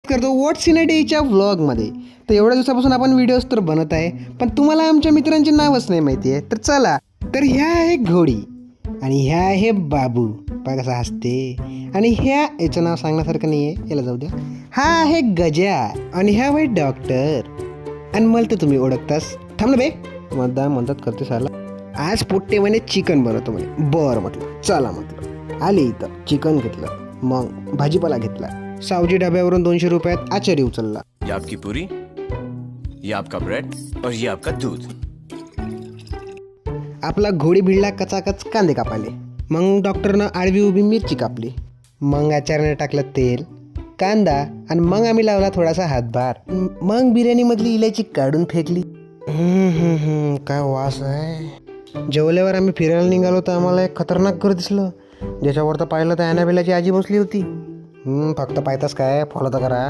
करतो व्हॉट्स इन अ डेच्या व्लॉगमध्ये. तर एवढ्या दिवसापासून आपण व्हिडिओज तर बनत आहे, पण तुम्हाला आमच्या मित्रांची नावच नाही माहिती आहे. तर चला, तर ह्या आहे घोडी आणि ह्या आहे बाबू, बघा कसा हसते. आणि याचं नाव सांगण्यासारखं नाही आहे, याला जाऊ द्या. हा आहे गजा आणि ह्या आहे डॉक्टर. आणि मला तर तुम्ही ओळखतास. थांब ना बे, म्हणतात करते साला. आज पोट्टे म्हणे चिकन बनवतो म्हणे. बरं म्हटलं, चला म्हटलं. आले इथं चिकन घेतलं, मग भाजीपाला घेतला. सावजी डब्यावरून 200 रुपयात आचारी उचलला. ये आपकी पूरी, ये आपका ब्रेड और ये आपका दूध. आपला घोडी भिडला कचाकच कांदे कापाले. मग डॉक्टरनं आडवी उभी मिरची कापली. मग आचार्याने टाकलं तेल, कांदा आणि मग आम्ही लावला थोडासा हातभार. मग बिर्याणीमधली इलायची काढून फेकली. काय वास आहे. जेवल्यावर आम्ही फिरायला निघालो तर आम्हाला एक खतरनाक घर दिसलं, ज्याच्यावर तर पाहिलं तर ॲनाबेलाची आजी बसली होती. फक्त पाहताच काय, फॉलो तर करा.